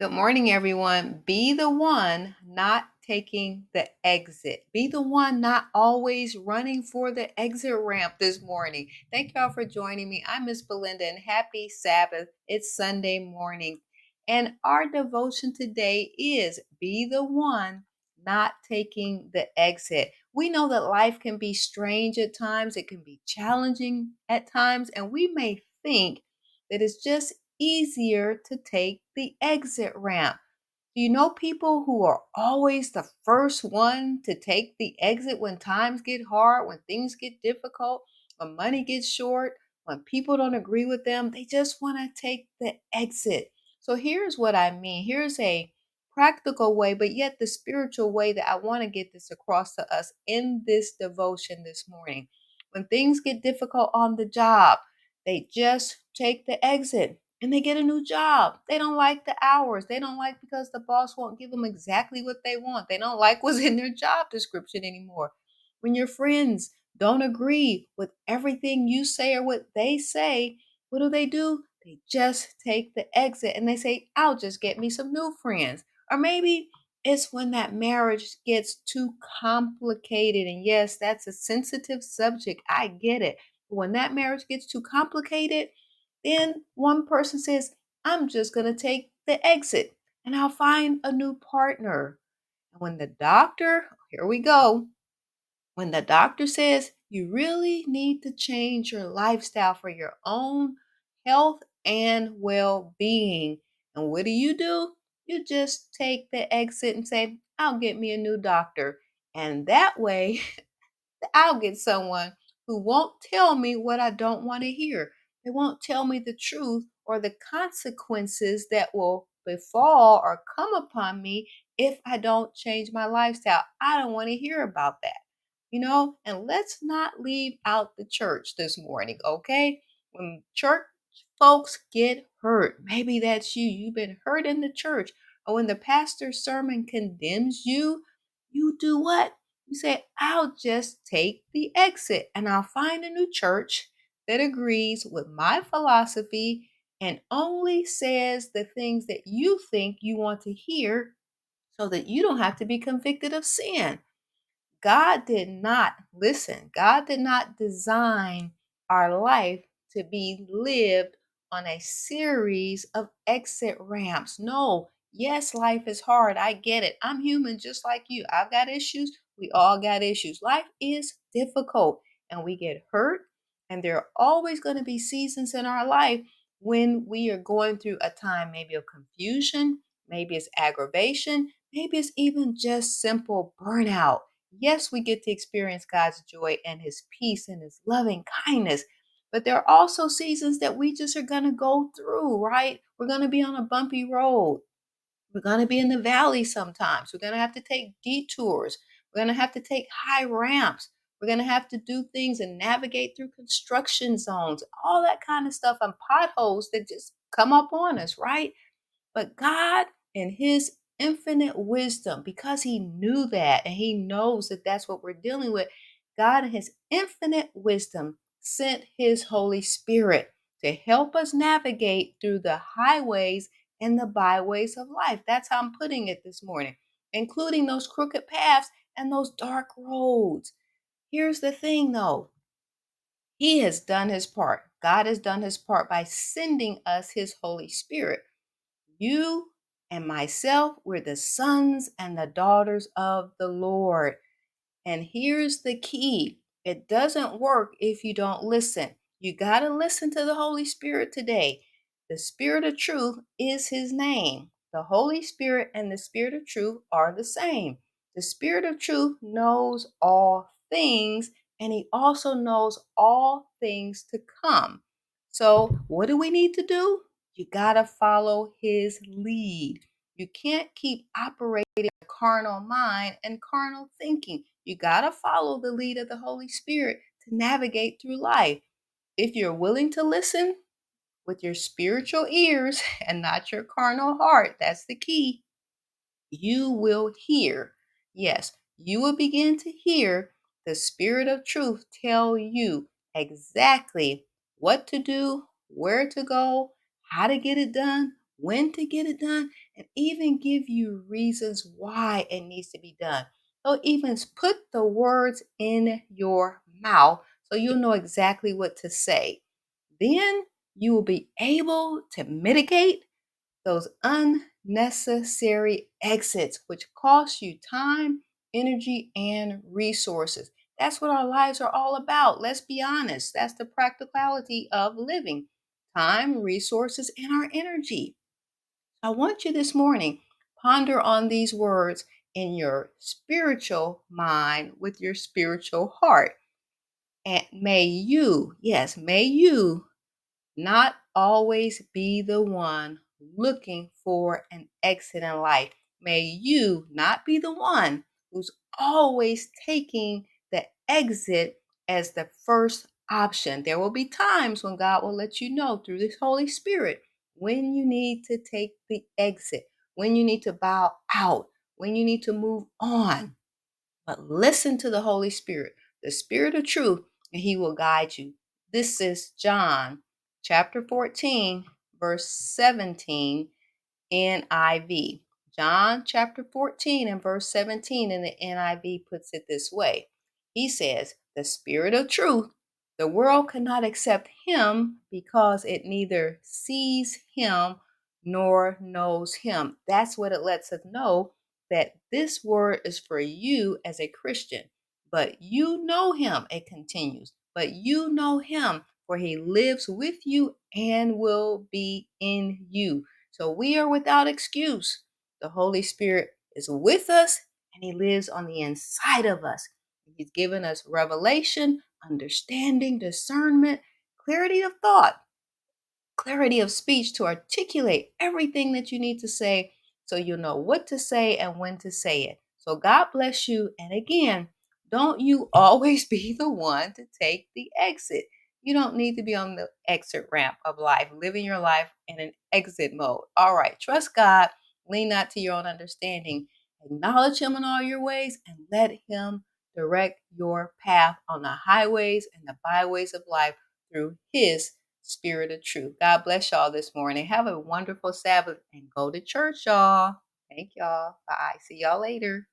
Good morning, everyone. Be the one not taking the exit. Be the one not always running for the exit ramp this morning. Thank y'all for joining me. I'm MsBelinda and happy Sabbath. It's Sunday morning. And our devotion today is be the one not taking the exit. We know that life can be strange at times, it can be challenging at times, and we may think that it's just easier to take the exit ramp. Do you know people who are always the first one to take the exit when times get hard, when things get difficult, when money gets short, when people don't agree with them? They just want to take the exit. So here's what I mean. Here's a practical way, but yet the spiritual way that I want to get this across to us in this devotion this morning. When things get difficult on the job, they just take the exit and they get a new job. They don't like the hours. They don't like because the boss won't give them exactly what they want. They don't like what's in their job description anymore. When your friends don't agree with everything you say or what they say, what do? They just take the exit and they say, I'll just get me some new friends. Or maybe it's when that marriage gets too complicated. And yes, that's a sensitive subject. I get it. But when that marriage gets too complicated, then one person says, I'm just going to take the exit and I'll find a new partner. And when the doctor, here we go, when the doctor says you really need to change your lifestyle for your own health and well being. And what do? You just take the exit and say, I'll get me a new doctor. And that way, I'll get someone who won't tell me what I don't want to hear. They won't tell me the truth or the consequences that will befall or come upon me if I don't change my lifestyle. I don't want to hear about that. And let's not leave out the church this morning, okay? When church folks get hurt, maybe that's you. You've been hurt in the church. Or when the pastor's sermon condemns you, you do what? You say, I'll just take the exit and I'll find a new church that agrees with my philosophy and only says the things that you think you want to hear so that you don't have to be convicted of sin. God did not design our life to be lived on a series of exit ramps. No, yes, life is hard. I get it. I'm human just like you. I've got issues. We all got issues. Life is difficult and we get hurt. And there are always going to be seasons in our life when we are going through a time maybe of confusion, maybe it's aggravation, maybe it's even just simple burnout. Yes, we get to experience God's joy and his peace and his loving kindness. But there are also seasons that we just are going to go through, right? We're going to be on a bumpy road. We're going to be in the valley sometimes. We're going to have to take detours. We're going to have to take high ramps. We're going to have to do things and navigate through construction zones, all that kind of stuff, and potholes that just come up on us, right? But God, in his infinite wisdom, because he knew that and he knows that that's what we're dealing with, God, in his infinite wisdom, sent his Holy Spirit to help us navigate through the highways and the byways of life. That's how I'm putting it this morning, including those crooked paths and those dark roads. Here's the thing though, he has done his part. God has done his part by sending us his Holy Spirit. You and myself, we're the sons and the daughters of the Lord. And here's the key, it doesn't work if you don't listen. You got to listen to the Holy Spirit today. The Spirit of truth is his name. The Holy Spirit and the Spirit of truth are the same. The Spirit of truth knows all things, and he also knows all things to come. So, what do we need to do? You got to follow his lead. You can't keep operating a carnal mind and carnal thinking. You got to follow the lead of the Holy Spirit to navigate through life. If you're willing to listen with your spiritual ears and not your carnal heart, that's the key, you will hear. Yes, you will begin to hear the Spirit of truth tell you exactly what to do, where to go, how to get it done, when to get it done, and even give you reasons why it needs to be done. He'll even put the words in your mouth so you'll know exactly what to say. Then you will be able to mitigate those unnecessary exits, which cost you time, energy, and resources. That's what our lives are all about. Let's be honest. That's the practicality of living: time, resources, and our energy. I want you this morning, ponder on these words in your spiritual mind with your spiritual heart. And may you, yes, may you not always be the one looking for an exit in life. May you not be the one who's always taking the exit as the first option. There will be times when God will let you know through this Holy Spirit when you need to take the exit, when you need to bow out, when you need to move on. But listen to the Holy Spirit, the Spirit of truth, and He will guide you. This is John chapter 14, verse 17, NIV. John chapter 14 and verse 17 in the NIV puts it this way. He says, the Spirit of truth, the world cannot accept Him because it neither sees Him nor knows Him. That's what it lets us know, that this word is for you as a Christian. But you know Him, it continues. But you know Him, for He lives with you and will be in you. So we are without excuse. The Holy Spirit is with us and He lives on the inside of us. He's given us revelation, understanding, discernment, clarity of thought, clarity of speech to articulate everything that you need to say so you'll know what to say and when to say it. So God bless you. And again, don't you always be the one to take the exit. You don't need to be on the exit ramp of life, living your life in an exit mode. All right, trust God, lean not to your own understanding, acknowledge Him in all your ways, and let Him direct your path on the highways and the byways of life through His Spirit of truth. God bless y'all this morning. Have a wonderful Sabbath and go to church, y'all. Thank y'all. Bye. See y'all later.